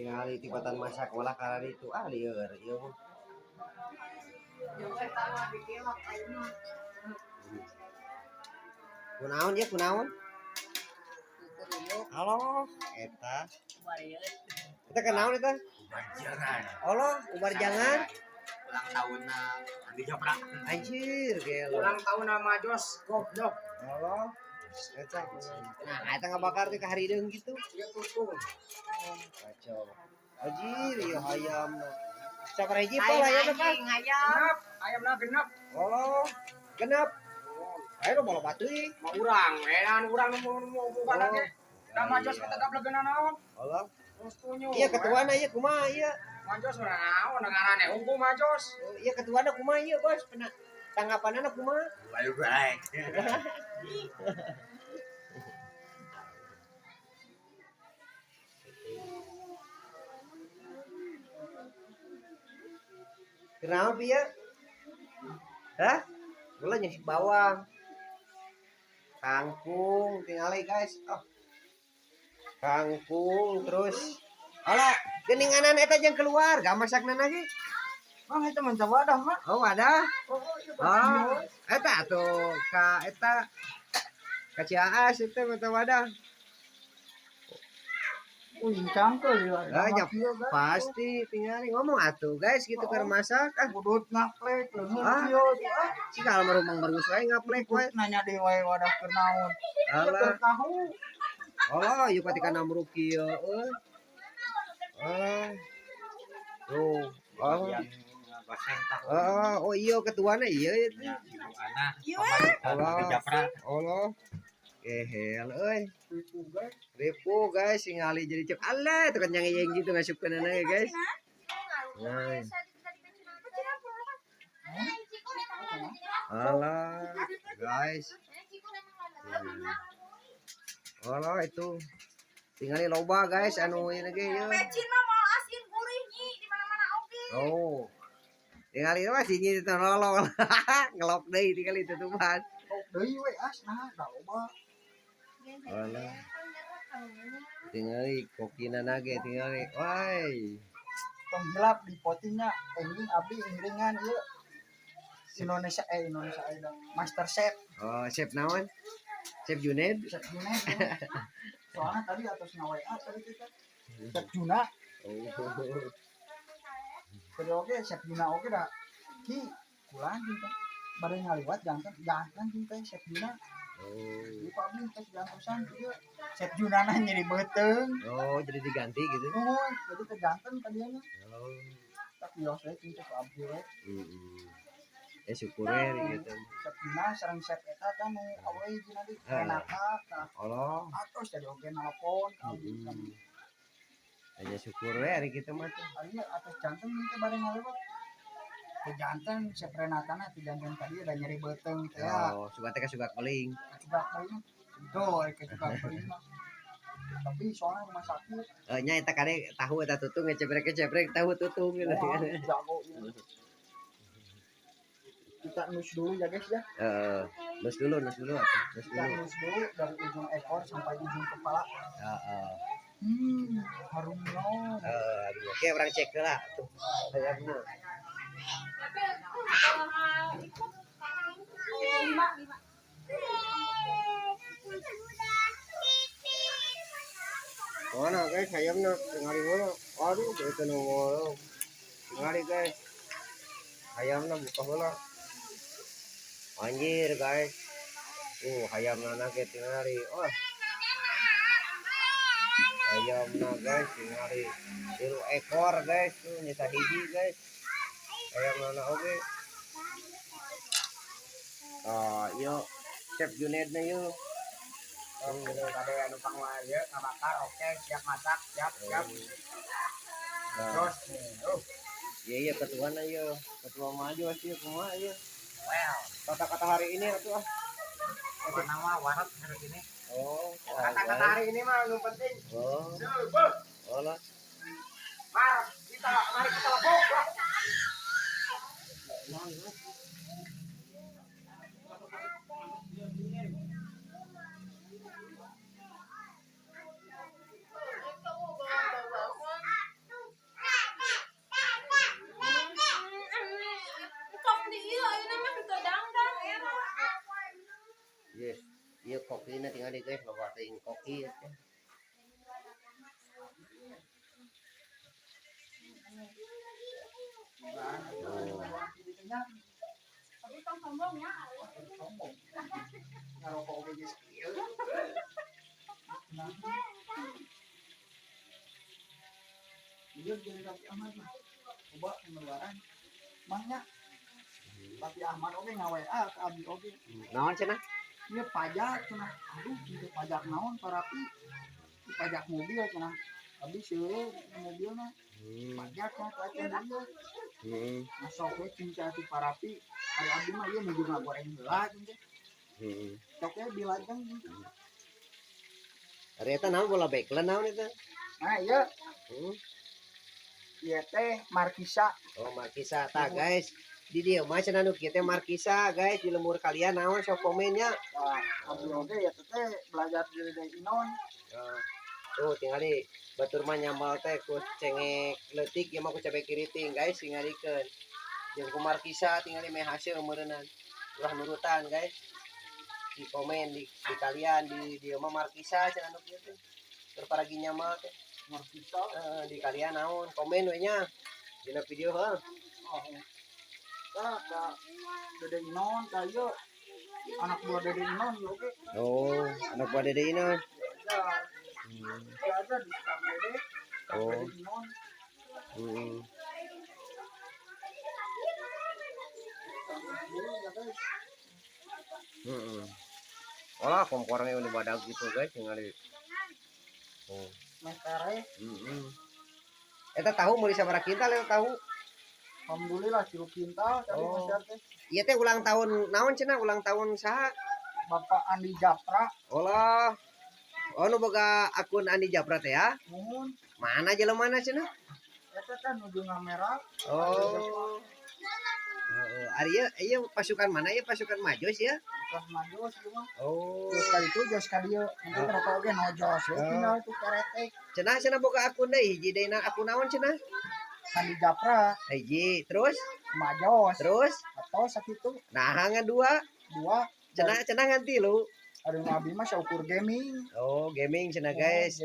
tingali tibatan masak olah karena itu lieur ieu mah. Kunaon ya kunaon? Halo, eta. Kita kenaon eta? Ubar jangan. Allah, ubar jangan. Ulang tahun Andi Japra. Anjir, gelo. Ulang tahun nama Jos goblok. Allah. Eta. Nah, eta ngabakar teh ka harideung gitu. Ieu tutung. Kacau. Anjir, ieu hayamna. Sabaraha hiji pol hayamna, Pak? Genap, ayamna genap. Allah. Genep. Ayo bola batuy. Mau urang, edan urang mau bukan lagi. Nama Jos kata gablek geuna naon? Allah. Mustunya. Iya ketuana ieu kumaha ieu? Majos urang naon ngaranna hukum Majos. Iya ketuana kumaha ieu, Bos? Tanggapanana kumaha? Baik-baik. Kenapa pieu? Hah? Gula nyisik bawang. Kangkung tingali guys. Oh. Kangkung terus alah geninganan eta jeung keluar gak masakna lagi. Mah eta mah wadah mah. Oh ada. Oh, eta tuh ka eta ka Ciaas eta mah wadah. Cangkel ya. Ya pasti tinggal ngomong atuh guys gitu keur masak Budut ngaplek leungeun Ah. kieu. si kalau merumang bagus wae ngaplek wae. Nanya deui wae wadah keur naon. Alah. Tahu. Oh, ieu ketika namruk kieu Tuh. Oh iya ketuana iya itu. Allah. Allah. Gehel euy. Ripu guys ningali jadi cek Allah tuh kan yang gitu ngasupkeun ana guys. Nah. Alah guys. Alah itu. Tinggali loba guys anu ieu ge ieu. Pecin mah mau asin gurih nyi di mana-mana oge. Oh. Tinggali mah si nyi teh lolol. Ngelok deui tinggali tutupan. Deui we asna da loba. Alah. Tinggali kokina nage tinggali. Wai. Tong hilap di potingnya ending abdi iringan ieu. Indonesia ada Master Chef. Oh, chef naon? Chef Junaid. Chef Juna. Soalnya tadi atas WA tadi kita. Chef Juna. Oh. Jadi oke Chef Juna oke dah. Ki pulang kita. Baru ngaliwat jangan kita Chef Juna. Oh. Di pabrik tes jantusan dia Chef Juna nah nyeri beuteng. Oh, jadi diganti gitu. Oh, jadi kejantan tadinya. Oh. Tak biasa itu Chef Abdi we. Ya syukur we gitu. Chef Juna sareng Chef eta kan nu awe dina di Renata tah. Allah. Atos jadi oke nelpon ka abdi kan. Ya syukur we hari kitu mah tuh. Ari atas jantan teh bareng ngalewat. Kejantan Chef Renata na ti jantan tadi ada nyeri beuteng teh ya. Oh, suka teh suka keling. Coba paling tuh coba paling tapi soalnya rumah sakit Nya eta kade tahu eta tutung ngecebrek tahu tutung gitu. jago kita nus dulu ya guys ya. Nus dulu apa? Nus Kita dulu. nus dulu dari ujung ekor sampai ujung kepala. Heeh. Harumnya. Aduh, oke orang cek lah tuh. Sayangna. Mana guys sayangna tinggali heula. Aduh, itu nongol. Tinggali guys. Hayamna buka heula. Anjir guys. Hayamna nage tinggali. Oh. Hayamna guys tinggali 3 ekor guys tuh nyata hiji guys. Hayamna oge. Yuk Chef Junaid na yuk. Ada anu pangwae ngabakar oke siap masak siap. Terus Iya ketua na yuk. Ketua maju sih kumaha ieu. well Kata-kata hari ini atuh ah. nama warat hari ini. Oh, Kata-kata hari ini mah yang penting. Oh, olah. Mari kita lapor. Iya koki na tinggal deh guys, bawa ting koki. Tapi tong sombong ya. Sombong. Ngarokok oke geus kieu. Nah. Dia jadi Raffi Ahmad mah. Coba pengeluaran. Mangnya Raffi Ahmad oke ngaWA ke abi oke. Naon cenah? Ieu pajak cenah. Aduh, itu pajak naon Parapi? Pajak mobil cenah. Abi seueur mobil mah pajak kan pajak ieu. Masuk we cinta ti Parapi. Ari abi mah ieu nu juga goreng heula cenah. Sok we bilajeng. Ari eta naon bola backland naon eta? Nah, ieu ieu teh Markisa. Oh, Markisa tah guys. Di dieu mah cenah nu kieu teh Markisa guys, di lembur kalian naon sok komennya. Wah, abi oge ya teh belajar dari inon. Tuh tinggal di batur mah nyambal teh ku cengek leutik ieu mah ku cabe kiriting guys singalikeun. Jeung ku Markisa tinggal di meh hasil meureunnan. Ulah nurutan guys. Di komen di kalian di dieu mah Markisa cenah nu kieu teh. Keur paragi nyamal teh. Markisa. Di kalian naon komen we nya. Dina video heuh. Tah Dede Inon kayu anak buah Dede Inon oke. Oh, anak buah Dede Inon. Ya ada di Kang Dede. Kang Dede Inon. Olah kompornya udah badag gitu guys tinggal di. Oh. Mestere. Eta tahu mau disabaraha kintal eta tahu. Alhamdulillah kilo kintal tadi masih teh. Iya teh ulang tahun naon cenah ulang tahun saha? Bapak Andi Japra. Olah. Oh nu boga akun Andi Japra teh ya? Nuhun. Mana jelemana cenah? Eta kan nuju ngamerah. Oh. Ari ieu pasukan mana ya? Pasukan Majos ya? Bukan Majos ieu mah. Oh. Jos kali itu jos ka dieu. Nanti rokok oge nojos we tinggal itu keretek. Cenah boga akun deui hiji deuna akun naon cenah? Andi Japra. Hiji terus Majos. terus Atau sakitu nah ngadua dua cenah ngan tilu. Aduh abi mah saukur gaming. Oh, gaming cenah guys.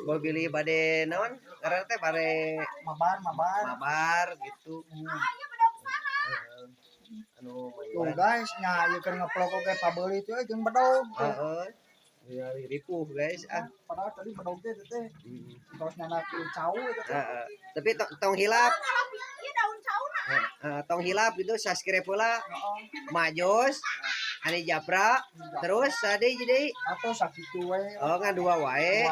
Mau pilih bade naon? Karena teh bare mabar gitu. Anu Tuh guys, nya ieu keur ngeplok oge pabeuli teh jeung bedog. Heeh. Ya ripuh guys. Padahal tadi bedog teh tos nyana cau eta teh. Heeh. Tapi tong hilap. Iya daun cauna. Tong hilap gitu subscribe heula. Majos Andi Japra terus tadi jadi Atau sakitu we. oh ngadua wae.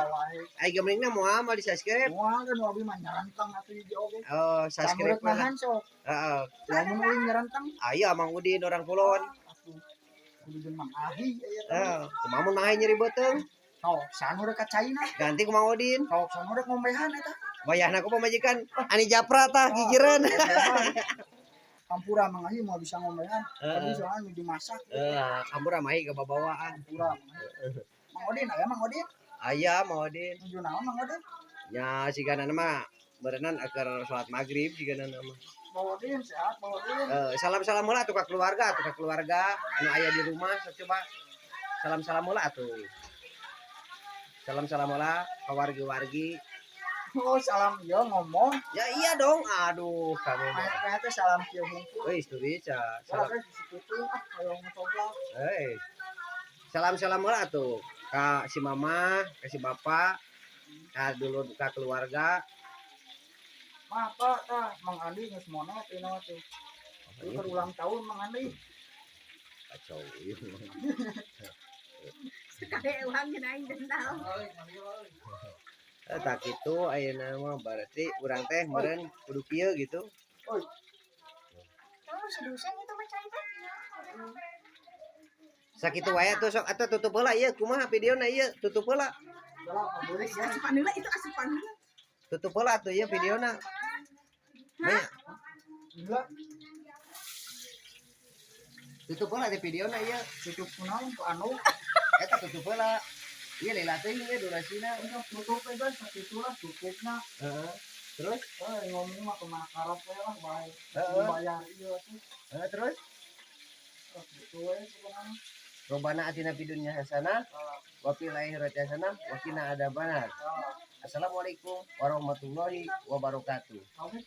Ai geumringna moal mau di subscribe. Moal kan abi mah nyarantang atuh hiji oge. Oh, subscribe heula. Nahan sok. Heeh. Lamun uing nyarantang. Aya Mang Udin orang Kulon. Kudu jeung Mang Ahi aya teh. Heeh. Kumaha mun Mang nyeri beuteung? Sok sanu rek ka Caina. Ganti ku Mang Udin. Sok sanu rek ngombehan eta. Wayahna ku pamajikan Andi Japra tah gigireun. Kampura Mang Ahi mau bisa ngombehan. Tapi soalnya nu dimasak. Kampura mah ke babawaan. Kampura. Mang Odin aya Mang Odin. Aya Mang Odin. Nuju naon Mang Odin? Nya siganana mah berenang agar salat maghrib siganana mah. Mang Odin sehat Mang Odin. Salam-salam heula atuh ka keluarga anu aya di rumah coba. Salam-salam heula atuh. Salam-salam heula ka wargi-wargi. Oh, salam ieu ngomong. Ya iya dong. Aduh, kamu mah. Aya teh salam kieu hungkul. Euy, itu bisa. Salam disekutin aya ngocoblak. Salam-salam heula atuh ka si mama, ka si bapak, ka dulu ka keluarga. Mah apa tah Mang Andi geus monet ina tuh. Itu ulang tahun Mang Andi. Kacau ieu. Sekali uang genaing dendal. Tak kitu ayeuna mah berarti urang teh meureun kudu kieu gitu. Oi. Kamu sedusen itu mah cai teh. Sakitu wae atuh sok atuh tutup heula ieu kumaha videona ieu tutup heula. Asupan heula itu asupan heula. Tutup heula atuh ieu videona. Nya. Gila. Tutup heula teh videona ieu. Tutup kunaon ku anu. Eta tutup heula. Ieu lila teuing ieu durasina. Tutup we guys sakitu lah tutupna. Heeh. Terus Ngomong mah kemana karap we lah bae. Heeh. Bayar ieu tuh. terus Gitu we sebenarnya. Robana atina fid dunya hasanah wa fil akhirati hasanah wa qina adzabannar. Assalamualaikum warahmatullahi wabarakatuh. Oke.